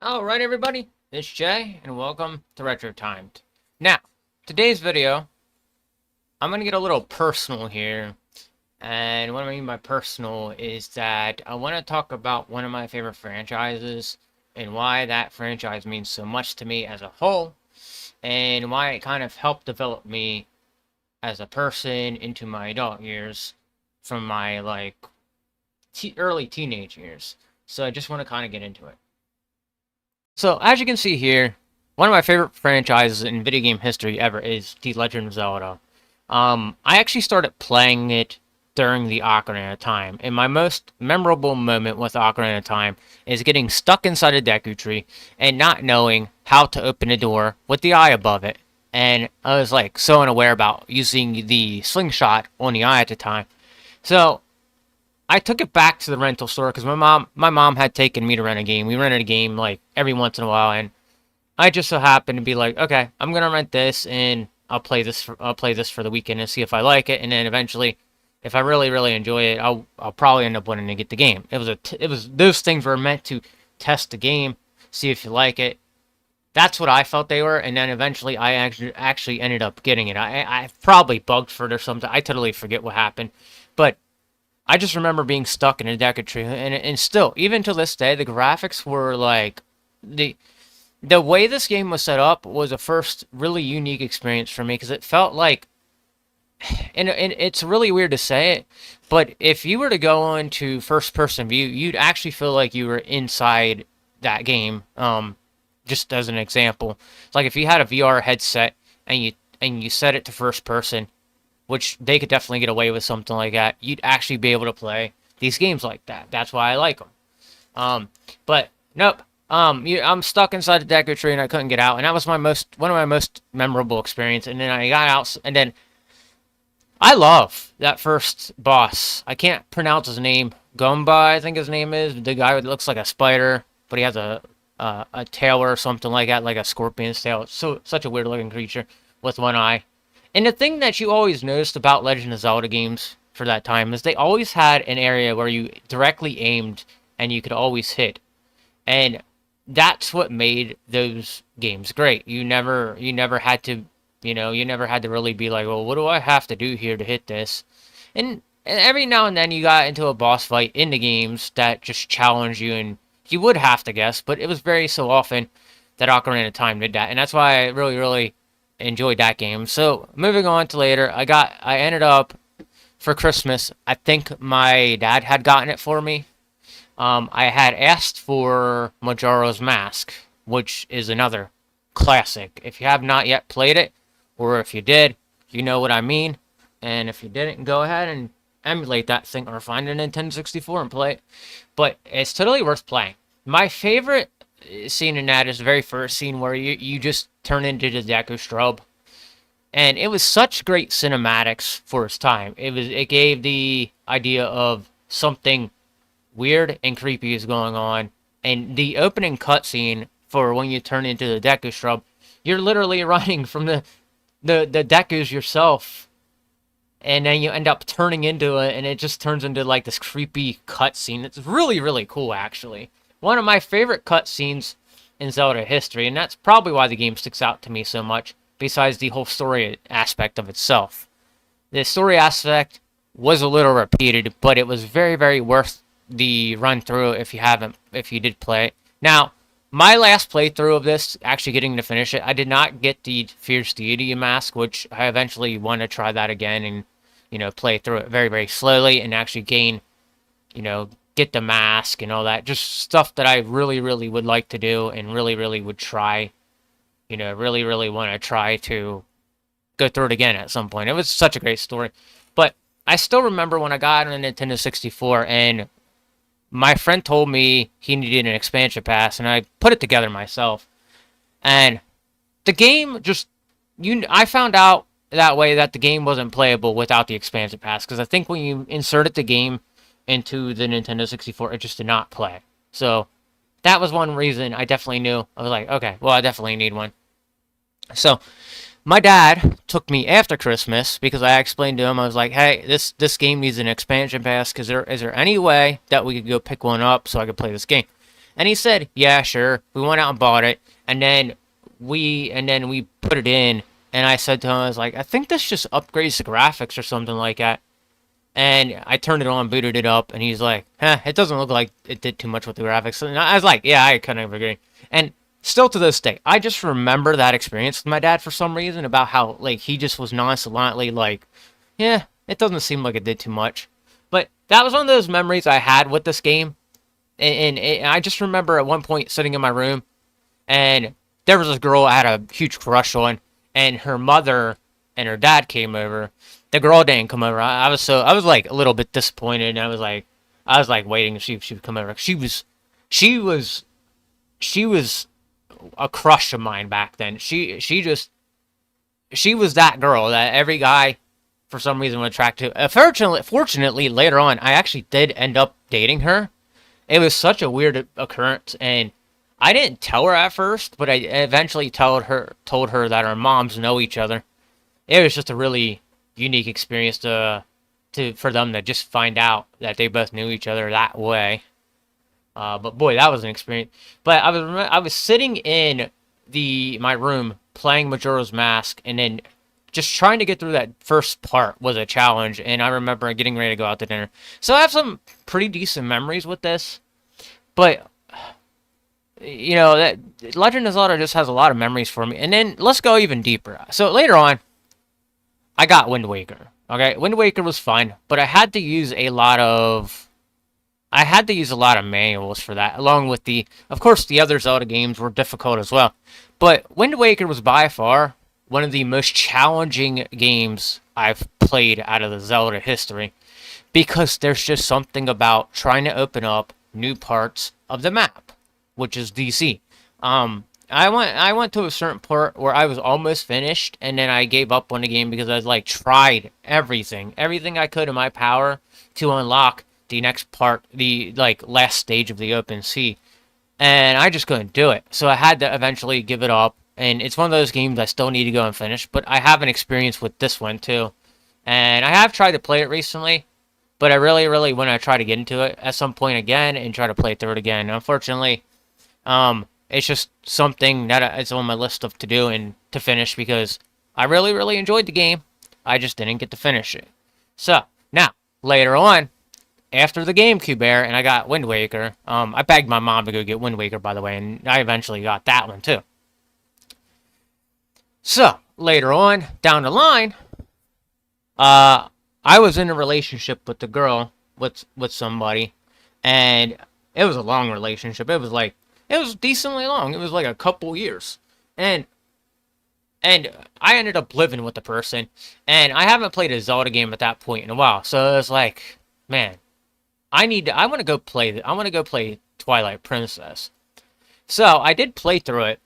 Alright everybody, it's Jay, and welcome to Retro Timed. Now, today's video, I'm going to get a little personal here, and what I mean by personal is that I want to talk about one of my favorite franchises, and why that franchise means so much to me as a whole, and why it kind of helped develop me as a person into my adult years, from my, early teenage years. So I just want to kind of get into it. So, as you can see here, one of my favorite franchises in video game history ever is The Legend of Zelda. I actually started playing it during the Ocarina of Time, and my most memorable moment with Ocarina of Time is getting stuck inside a Deku Tree and not knowing how to open a door with the eye above it. And I was like so unaware about using the slingshot on the eye at the time. So I took it back to the rental store because my mom had taken me to rent a game. We rented a game like every once in a while, and I just so happened to be like, okay, I'm gonna rent this and I'll play this for the weekend and see if I like it, and then eventually, if I really enjoy it, I'll probably end up wanting to get the game. It was those things were meant to test the game, see if you like it. That's what I felt they were, and then eventually I actually ended up getting it. I probably bugged for it or something. I totally forget what happened, but I just remember being stuck in a Deku Tree, and still, even to this day, the graphics were like the way this game was set up was a first really unique experience for me because it felt like, and it's really weird to say it, but if you were to go into first person view, you'd actually feel like you were inside that game. Just as an example, it's like if you had a VR headset and you set it to first person, which they could definitely get away with something like that, you'd actually be able to play these games like that. That's why I like them. But nope. I'm stuck inside the Deku Tree and I couldn't get out, and that was one of my most memorable experience. And then I got out, and then I love that first boss. I can't pronounce his name. Gumba, I think his name is the guy that looks like a spider, but he has a tail or something like that, like a scorpion's tail. It's such a weird looking creature with one eye. And the thing that you always noticed about Legend of Zelda games for that time is they always had an area where you directly aimed and you could always hit. And that's what made those games great. You never had to, you never had to really be like, well, what do I have to do here to hit this? And every now and then you got into a boss fight in the games that just challenge you, and you would have to guess, but it was very so often that Ocarina of Time did that, and that's why I really enjoyed that game. So moving on to later, I ended up for Christmas. I think my dad had gotten it for me. I had asked for Majora's Mask, which is another classic. If you have not yet played it, or if you did, you know what I mean. And if you didn't, go ahead and emulate that thing or find a Nintendo 64 and play it. But it's totally worth playing. My favorite scene in that is the very first scene where you just turn into the Deku Strub. And it was such great cinematics for its time. It gave the idea of something weird and creepy is going on. And the opening cutscene for when you turn into the Deku Strub, you're literally running from the Dekus yourself, and then you end up turning into it, and it just turns into like this creepy cutscene. It's really cool, actually. One of my favorite cutscenes in Zelda history, and that's probably why the game sticks out to me so much, besides the whole story aspect of itself. The story aspect was a little repeated, but it was very worth the run through if you did play it. Now, my last playthrough of this, actually getting to finish it, I did not get the Fierce Deity mask, which I eventually want to try that again and, play through it very slowly and actually gain, get the mask and all that. Just stuff that I really would like to do and really would try, really want to try to go through it again at some point. It was such a great story. But I still remember when I got on a Nintendo 64 and my friend told me he needed an expansion pass, and I put it together myself. And the game just, I found out that way that the game wasn't playable without the expansion pass, because I think when you inserted the game into the Nintendo 64, it just did not play. So that was one reason I definitely knew. I was like, okay, well, I definitely need one. So my dad took me after Christmas because I explained to him, I was like, hey, this game needs an expansion pass. Is there any way that we could go pick one up so I could play this game? And he said, yeah, sure. We went out and bought it, and then we put it in. And I said to him, I was like, I think this just upgrades the graphics or something like that. And I turned it on, booted it up, and he's like, it doesn't look like it did too much with the graphics. And I was like, yeah, I kind of agree. And still to this day, I just remember that experience with my dad for some reason about how, like, he just was nonchalantly like, yeah, it doesn't seem like it did too much. But that was one of those memories I had with this game. And I just remember at one point sitting in my room, and there was this girl I had a huge crush on, and her mother and her dad came over. The girl didn't come over. I was like a little bit disappointed. And I was like waiting to see if she would come over. She was, she was a crush of mine back then. She was that girl that every guy for some reason would attract to. Fortunately, later on, I actually did end up dating her. It was such a weird occurrence, and I didn't tell her at first, but I eventually told her that our moms know each other. It was just a really unique experience for them to just find out that they both knew each other that way. But boy, that was an experience. But I was sitting in my room playing Majora's Mask, and then just trying to get through that first part was a challenge. And I remember getting ready to go out to dinner. So I have some pretty decent memories with this, but that Legend of Zelda just has a lot of memories for me. And then let's go even deeper. So later on, I got Wind Waker. Okay, Wind Waker was fun, but I had to use a lot of manuals for that, along with of course, the other Zelda games were difficult as well. But Wind Waker was by far one of the most challenging games I've played out of the Zelda history, because there's just something about trying to open up new parts of the map, which is DC. I went to a certain part where I was almost finished, and then I gave up on the game because I was like tried everything I could in my power to unlock the next part, the like last stage of the open sea, and I just couldn't do it. So I had to eventually give it up. And it's one of those games I still need to go and finish, but I have an experience with this one too. And I have tried to play it recently, but I really, really want to try to get into it at some point again and try to play through it again. Unfortunately, it's just something that it's on my list of to do and to finish, because I really, really enjoyed the game. I just didn't get to finish it. So, now, later on, after the GameCube era, and I got Wind Waker, I begged my mom to go get Wind Waker, by the way, and I eventually got that one too. So, later on, down the line, I was in a relationship with the girl, with somebody, and it was a long relationship. It was decently long. It was like a couple years. And I ended up living with the person, and I haven't played a Zelda game at that point in a while. So it was like, man, I want to go play Twilight Princess. So I did play through it,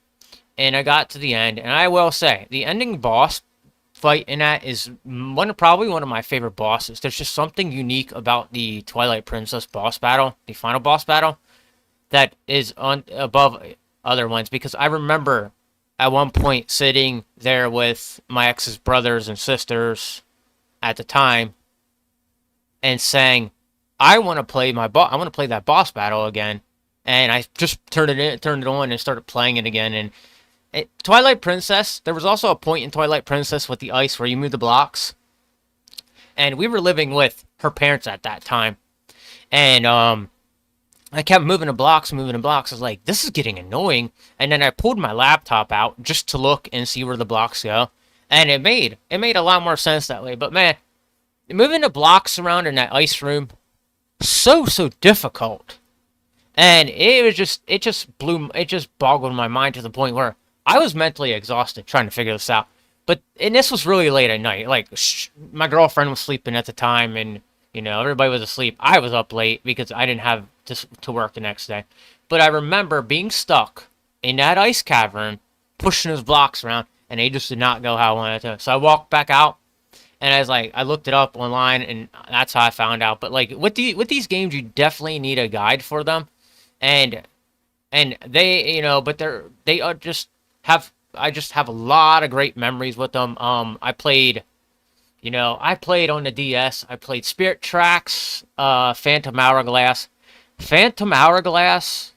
and I got to the end, and I will say, the ending boss fight in that is probably one of my favorite bosses. There's just something unique about the Twilight Princess boss battle, the final boss battle, that is above other ones, because I remember at one point sitting there with my ex's brothers and sisters at the time and saying, I want to play that boss battle again. And I just turned it on and started playing it again. And Twilight Princess, there was also a point in Twilight Princess with the ice where you move the blocks. And we were living with her parents at that time. And I kept moving the blocks. I was like, this is getting annoying. And then I pulled my laptop out just to look and see where the blocks go. And it made a lot more sense that way. But man, moving the blocks around in that ice room, so difficult. And it just boggled my mind to the point where I was mentally exhausted trying to figure this out. And this was really late at night. Like, my girlfriend was sleeping at the time, and everybody was asleep. I was up late because I didn't have to work the next day. But I remember being stuck in that ice cavern, pushing those blocks around, and they just did not go how I wanted to. So I walked back out, and I looked it up online, and that's how I found out. But like with these games, you definitely need a guide for them, and they, I just have a lot of great memories with them. I played on the DS. I played Spirit Tracks, Phantom Hourglass. Phantom Hourglass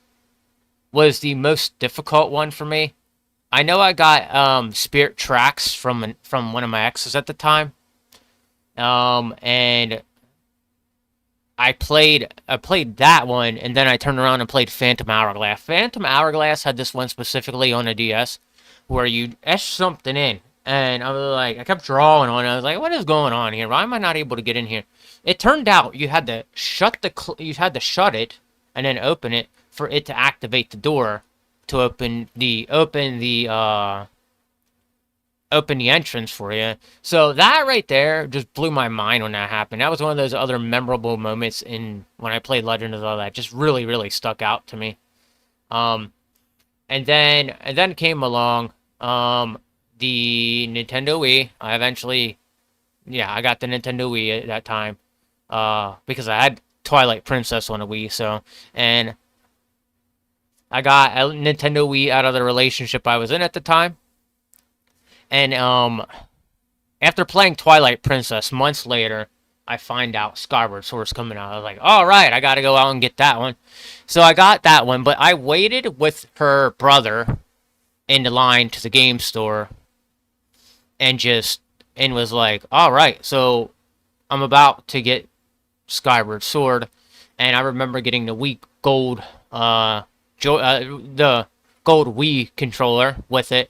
was the most difficult one for me. I know I got Spirit Tracks from one of my exes at the time. And I played that one, and then I turned around and played Phantom Hourglass. Phantom Hourglass had this one specifically on a DS where you etch something in, and I was like, I kept drawing on it. I was like, what is going on here? Why am I not able to get in here? It turned out you had to shut it and then open it for it to activate the door to open the entrance for you. So that right there just blew my mind when that happened. That was one of those other memorable moments in when I played Legend of Zelda that just really, really stuck out to me. Um, and then came along the Nintendo Wii. I got the Nintendo Wii at that time because I had Twilight Princess on a Wii. And I got a Nintendo Wii out of the relationship I was in at the time. And after playing Twilight Princess months later, I find out Skyward Sword's coming out. I was like, all right, I got to go out and get that one. So I got that one, but I waited with her brother in the line to the game store and was like, all right, so I'm about to get Skyward Sword, and I remember getting the Wii Gold, the Gold Wii controller with it.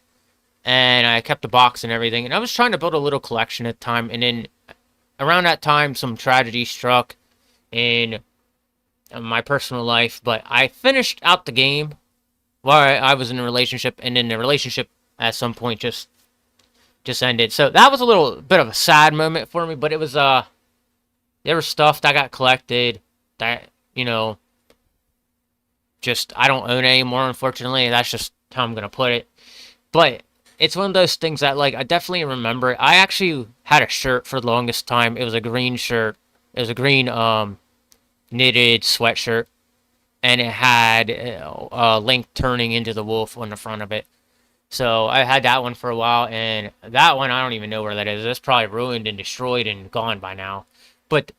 And I kept the box and everything. And I was trying to build a little collection at the time. And then around that time, some tragedy struck in my personal life. But I finished out the game while I was in a relationship. And then the relationship at some point just ended. So that was a little bit of a sad moment for me. But it was, there was stuff that got collected that, just I don't own anymore, unfortunately. That's just how I'm going to put it. But it's one of those things that, like, I definitely remember it. I actually had a shirt for the longest time. It was a green shirt. It was a green, knitted sweatshirt. And it had Link turning into the wolf on the front of it. So I had that one for a while. And that one, I don't even know where that is. It's probably ruined and destroyed and gone by now. But,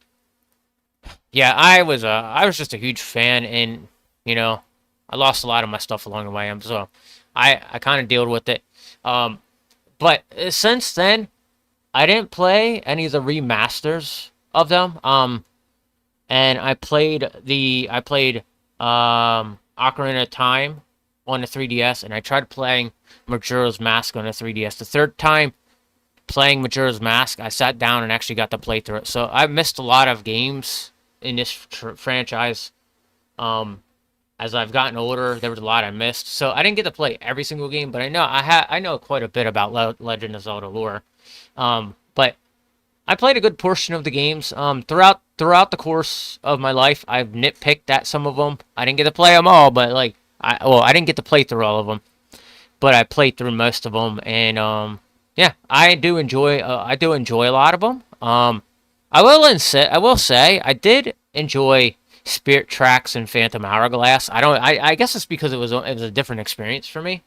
yeah, I was just a huge fan. And, I lost a lot of my stuff along the way. So I kind of dealt with it. But since then, I didn't play any of the remasters of them. And I played Ocarina of Time on the 3DS, and I tried playing Majora's Mask on the 3DS. The third time playing Majora's Mask, I sat down and actually got to play through it. So I missed a lot of games in this franchise. As I've gotten older, there was a lot I missed. So I didn't get to play every single game, but I know quite a bit about Legend of Zelda lore. But I played a good portion of the games. Throughout the course of my life, I've nitpicked at some of them. I didn't get to play them all, but I didn't get to play through all of them, but I played through most of them, and yeah, I do enjoy a lot of them. I will say I did enjoy Spirit Tracks and Phantom Hourglass. I guess it's because it was a different experience for me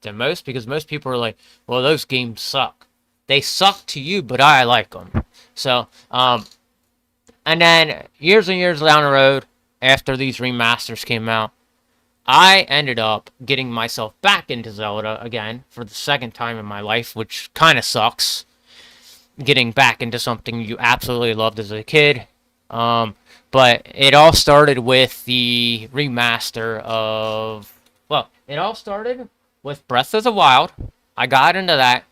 than most, because most people are like, well, those games suck. They suck to you, but I like them. So, and then years and years down the road, after these remasters came out, I ended up getting myself back into Zelda again for the second time in my life, which kind of sucks. Getting back into something you absolutely loved as a kid. But it all started with the remaster of... Well, it all started with Breath of the Wild. I got into that,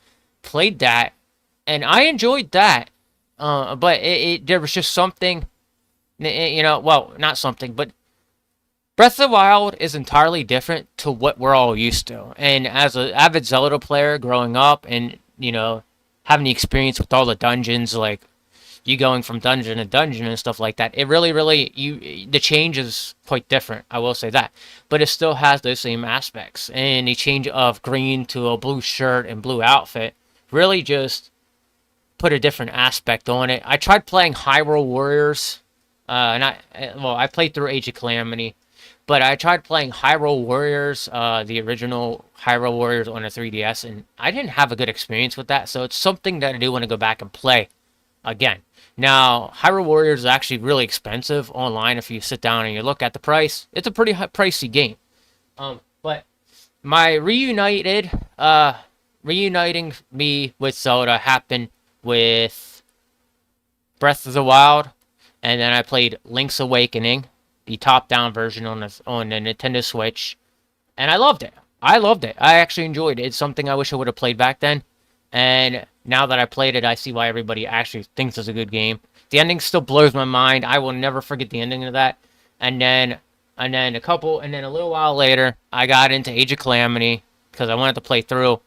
played that, and I enjoyed that. But there was just something... well, not something, but... Breath of the Wild is entirely different to what we're all used to. And as an avid Zelda player growing up and, having the experience with all the dungeons, like... you going from dungeon to dungeon and stuff like that. It really, the change is quite different. I will say that. But it still has those same aspects. And the change of green to a blue shirt and blue outfit really just put a different aspect on it. I tried playing Hyrule Warriors. I played through Age of Calamity. But I tried playing Hyrule Warriors, the original Hyrule Warriors on a 3DS. And I didn't have a good experience with that. So it's something that I do want to go back and play again. Now, Hyrule Warriors is actually really expensive online if you sit down and you look at the price. It's a pretty pricey game. But my reuniting me with Zelda happened with Breath of the Wild, and then I played Link's Awakening, the top-down version on the Nintendo Switch, and I loved it. I loved it. I actually enjoyed it. It's something I wish I would have played back then. And now that I played it, I see why everybody actually thinks it's a good game. The ending still blows my mind. I will never forget the ending of that. And then and then a little while later, I got into Age of Calamity because I wanted to play through.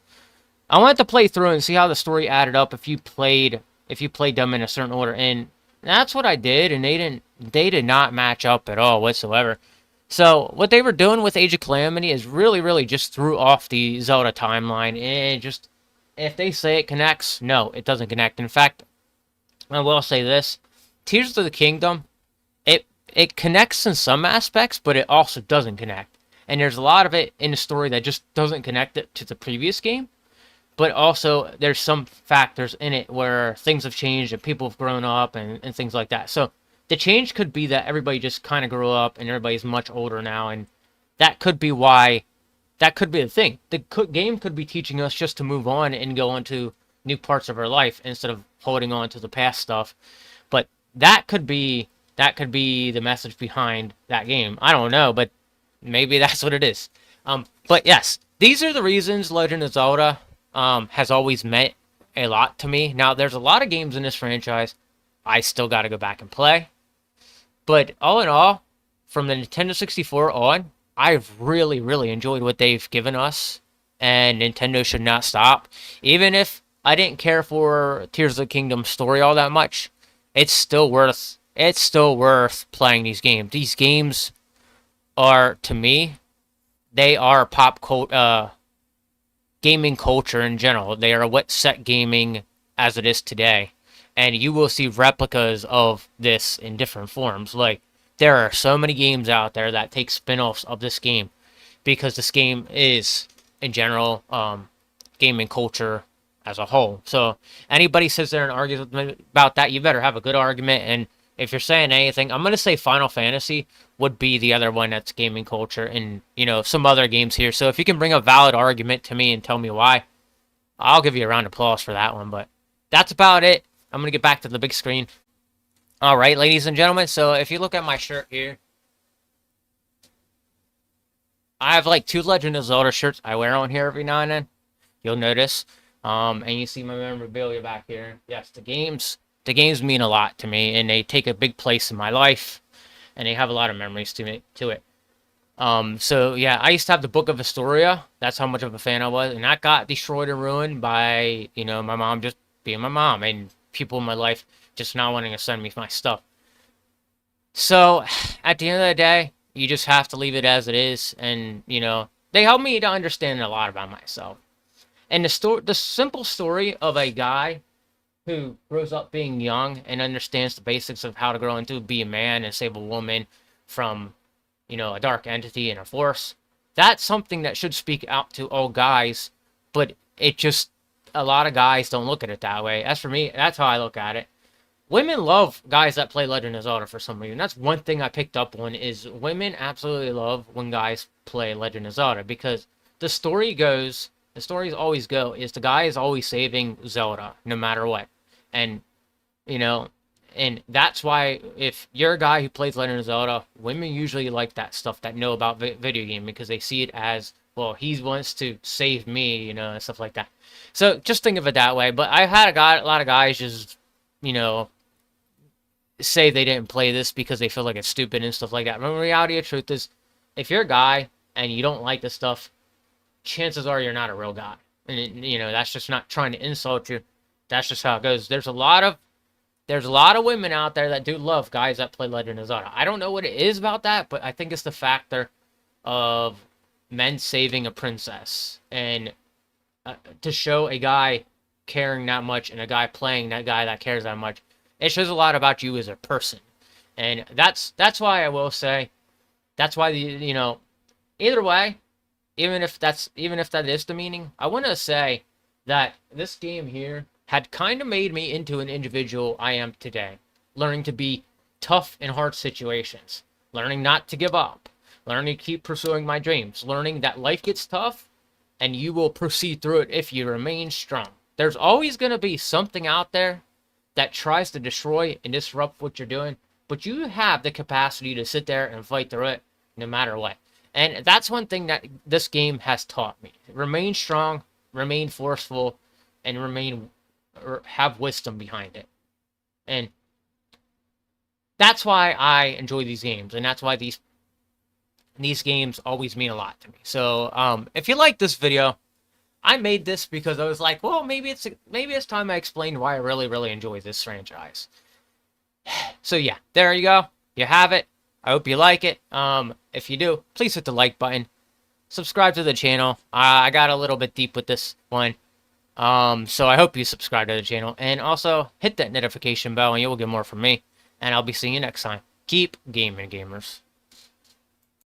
I wanted to play through and see how the story added up if you played them in a certain order. And that's what I did, and they did not match up at all whatsoever. So what they were doing with Age of Calamity is really, really just threw off the Zelda timeline, and just if they say it connects, no, it doesn't connect. In fact, I will say this: Tears of the Kingdom, it connects in some aspects, but it also doesn't connect. And there's a lot of it in the story that just doesn't connect it to the previous game. But also, there's some factors in it where things have changed and people have grown up and things like that. So the change could be that everybody just kind of grew up and everybody's much older now, and that could be why. That could be the thing. The game could be teaching us just to move on and go on to new parts of our life instead of holding on to the past stuff. But that could be the message behind that game. I don't know, but maybe that's what it is. But yes, these are the reasons Legend of Zelda has always meant a lot to me. Now, there's a lot of games in this franchise I still got to go back and play. But all in all, from the Nintendo 64 on, I've really, really enjoyed what they've given us, and Nintendo should not stop. Even if I didn't care for Tears of the Kingdom story all that much, it's still worth playing these games. These games are, to me, they are gaming culture in general. They are what set gaming as it is today. And you will see replicas of this in different forms. Like, there are so many games out there that take spin-offs of this game because this game is, in general, gaming culture as a whole. So anybody sits there and argues with me about that, you better have a good argument. And if you're saying anything, I'm going to say Final Fantasy would be the other one that's gaming culture, and, some other games here. So if you can bring a valid argument to me and tell me why, I'll give you a round of applause for that one. But that's about it. I'm going to get back to the big screen. All right, ladies and gentlemen, so if you look at my shirt here, I have like 2 Legend of Zelda shirts I wear on here every now and then. You'll notice. And you see my memorabilia back here. Yes, the games mean a lot to me, and they take a big place in my life, and they have a lot of memories to it. So yeah, I used to have the Book of Astoria. That's how much of a fan I was, and that got destroyed and ruined by, my mom just being my mom, and people in my life just not wanting to send me my stuff. So at the end of the day, you just have to leave it as it is, and they help me to understand a lot about myself. And the simple story of a guy who grows up being young and understands the basics of how to grow into be a man and save a woman from, a dark entity and a force. That's something that should speak out to all guys, but a lot of guys don't look at it that way. As for me, that's how I look at it. Women love guys that play Legend of Zelda for some reason. That's one thing I picked up on, is women absolutely love when guys play Legend of Zelda, because the stories always go, is the guy is always saving Zelda, no matter what. And, and that's why if you're a guy who plays Legend of Zelda, women usually like that stuff, that know about video game, because they see it as, well, he wants to save me, and stuff like that. So just think of it that way. But I've had a lot of guys just, say they didn't play this because they feel like it's stupid and stuff like that. But the reality of the truth is, if you're a guy and you don't like this stuff, chances are you're not a real guy. And, that's just not trying to insult you. That's just how it goes. There's a lot of women out there that do love guys that play Legend of Zelda. I don't know what it is about that, but I think it's the factor of men saving a princess. And to show a guy caring that much and a guy playing that guy that cares that much, it shows a lot about you as a person. And that's why I will say, that's why either way, even if that is the meaning, I want to say that this game here had kind of made me into an individual I am today. Learning to be tough in hard situations. Learning not to give up. learning to keep pursuing my dreams, learning that life gets tough and you will proceed through it if you remain strong. There's always going to be something out there that tries to destroy and disrupt what you're doing, but you have the capacity to sit there and fight through it no matter what. And that's one thing that this game has taught me. Remain strong, remain forceful, and remain or have wisdom behind it. And that's why I enjoy these games, and that's why these games always mean a lot to me. So, if you like this video, I made this because I was like, well, maybe it's time I explained why I really enjoy this franchise. So yeah, there you go. You have it. I hope you like it. If you do, please hit the like button. Subscribe to the channel. I got a little bit deep with this one. So I hope you subscribe to the channel. And also, hit that notification bell and you will get more from me. And I'll be seeing you next time. Keep gaming, gamers.